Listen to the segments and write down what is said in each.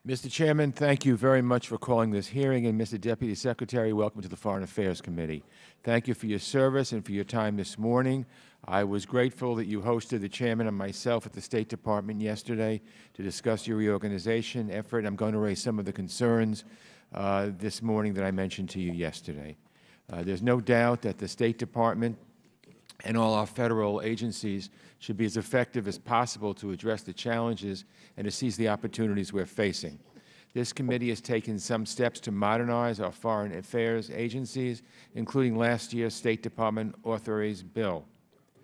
Mr. Chairman, thank you very much for calling this hearing, and Mr. Deputy Secretary, welcome to the Foreign Affairs Committee. Thank you for your service and for your time this morning. I was grateful that you hosted the Chairman and myself at the State Department yesterday to discuss your reorganization effort. I'm going to raise some of the concerns this morning that I mentioned to you yesterday. There's no doubt that the State Department and all our federal agencies should be as effective as possible to address the challenges and to seize the opportunities we're facing. This committee has taken some steps to modernize our foreign affairs agencies, including last year's State Department Authorities Bill.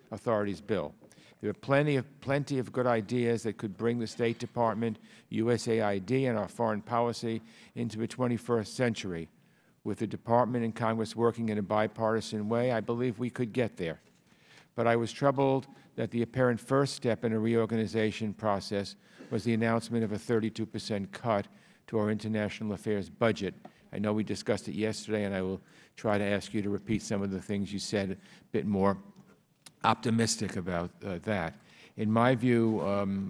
There are plenty of good ideas that could bring the State Department, USAID, and our foreign policy into the 21st century. With the Department and Congress working in a bipartisan way, I believe we could get there. But I was troubled that the apparent first step in a reorganization process was the announcement of a 32% cut to our international affairs budget. I know we discussed it yesterday, and I will try to ask you to repeat some of the things you said, a bit more optimistic about that. In my view,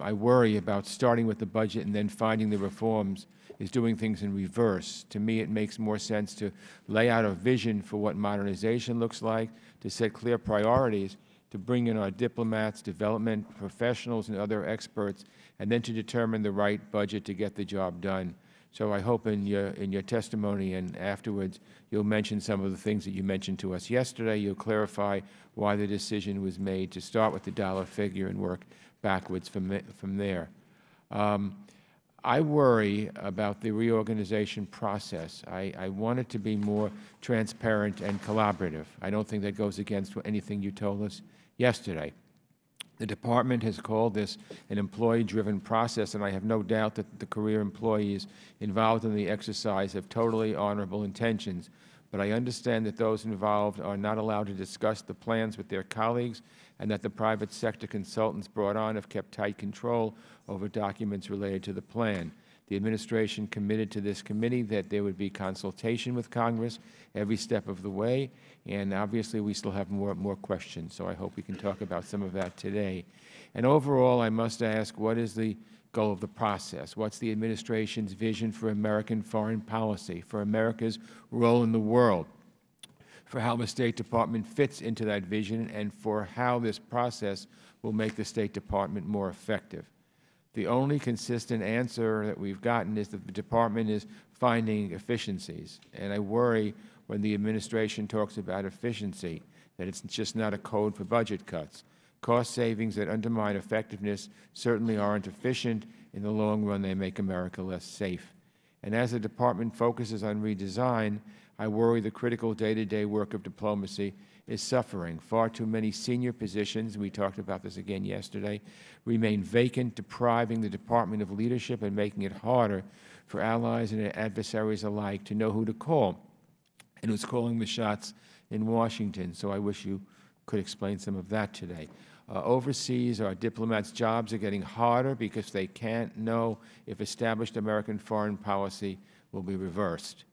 I worry about starting with the budget and then finding the reforms is doing things in reverse. To me, it makes more sense to lay out a vision for what modernization looks like, to set clear priorities, to bring in our diplomats, development professionals, and other experts, and then to determine the right budget to get the job done. So I hope in your testimony and afterwards you'll mention some of the things that you mentioned to us yesterday. You'll clarify why the decision was made to start with the dollar figure and work backwards from there. I worry about the reorganization process. I want it to be more transparent and collaborative. I don't think that goes against anything you told us yesterday. The Department has called this an employee-driven process, and I have no doubt that the career employees involved in the exercise have totally honorable intentions. But I understand that those involved are not allowed to discuss the plans with their colleagues, and that the private sector consultants brought on have kept tight control over documents related to the plan. The administration committed to this committee that there would be consultation with Congress every step of the way, and obviously we still have more questions, so I hope we can talk about some of that today. And overall, I must ask, what is the goal of the process? What's the administration's vision for American foreign policy, for America's role in the world, for how the State Department fits into that vision, and for how this process will make the State Department more effective? The only consistent answer that we've gotten is that the Department is finding efficiencies. And I worry when the administration talks about efficiency that it's just not a code for budget cuts. Cost savings that undermine effectiveness certainly aren't efficient. In the long run, they make America less safe. And as the Department focuses on redesign, I worry the critical day-to-day work of diplomacy is suffering. Far too many senior positions, we talked about this again yesterday, remain vacant, depriving the Department of leadership and making it harder for allies and adversaries alike to know who to call and who's calling the shots in Washington. So I wish you could explain some of that today. Overseas, our diplomats' jobs are getting harder because they can't know if established American foreign policy will be reversed.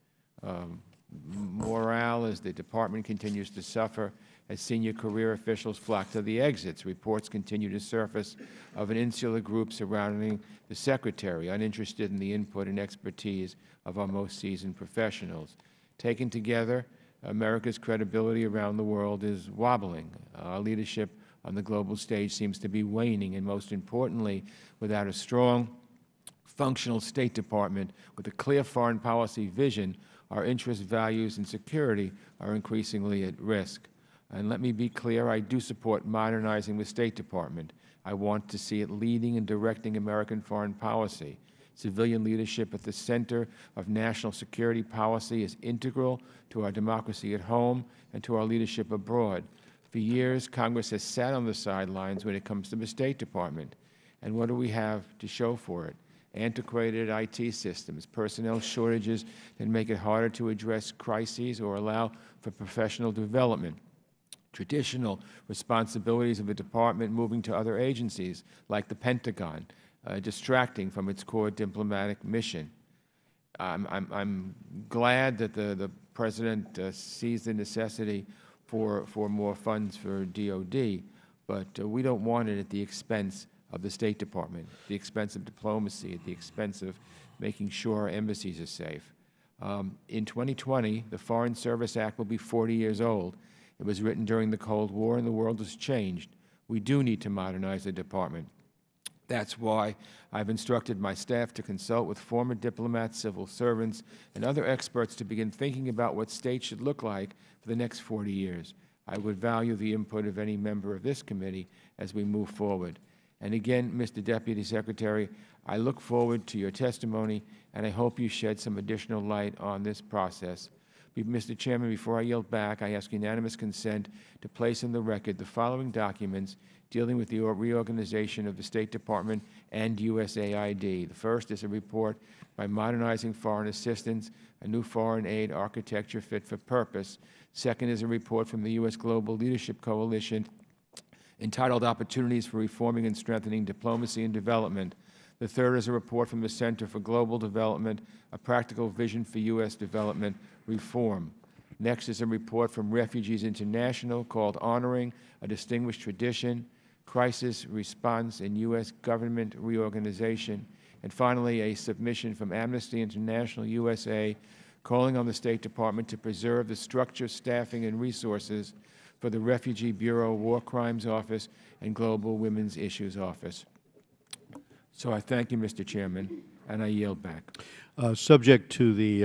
Morale as the Department continues to suffer as senior career officials flock to the exits. Reports continue to surface of an insular group surrounding the Secretary, uninterested in the input and expertise of our most seasoned professionals. Taken together, America's credibility around the world is wobbling. Our leadership on the global stage seems to be waning, and most importantly, without a strong, functional State Department with a clear foreign policy vision, our interests, values, and security are increasingly at risk. And let me be clear, I do support modernizing the State Department. I want to see it leading and directing American foreign policy. Civilian leadership at the center of national security policy is integral to our democracy at home and to our leadership abroad. For years, Congress has sat on the sidelines when it comes to the State Department. And what do we have to show for it? Antiquated IT systems, personnel shortages that make it harder to address crises or allow for professional development, traditional responsibilities of the Department moving to other agencies like the Pentagon, distracting from its core diplomatic mission. I'm glad that the President sees the necessity for more funds for DOD, but we don't want it at the expense of the State Department, at the expense of diplomacy, at the expense of making sure our embassies are safe. In 2020, the Foreign Service Act will be 40 years old. It was written during the Cold War, and the world has changed. We do need to modernize the department. That's why I've instructed my staff to consult with former diplomats, civil servants, and other experts to begin thinking about what state should look like for the next 40 years. I would value the input of any member of this committee as we move forward. And again, Mr. Deputy Secretary, I look forward to your testimony, and I hope you shed some additional light on this process. Mr. Chairman, before I yield back, I ask unanimous consent to place in the record the following documents dealing with the reorganization of the State Department and USAID. The first is a report by Modernizing Foreign Assistance, a new foreign aid architecture fit for purpose. Second is a report from the U.S. Global Leadership Coalition entitled Opportunities for Reforming and Strengthening Diplomacy and Development. The third is a report from the Center for Global Development, a practical vision for U.S. development reform. Next is a report from Refugees International called Honoring a Distinguished Tradition, Crisis Response in U.S. Government Reorganization. And finally, a submission from Amnesty International USA calling on the State Department to preserve the structure, staffing, and resources for the Refugee Bureau, War Crimes Office, and Global Women's Issues Office. So I thank you, Mr. Chairman, and I yield back. Subject to the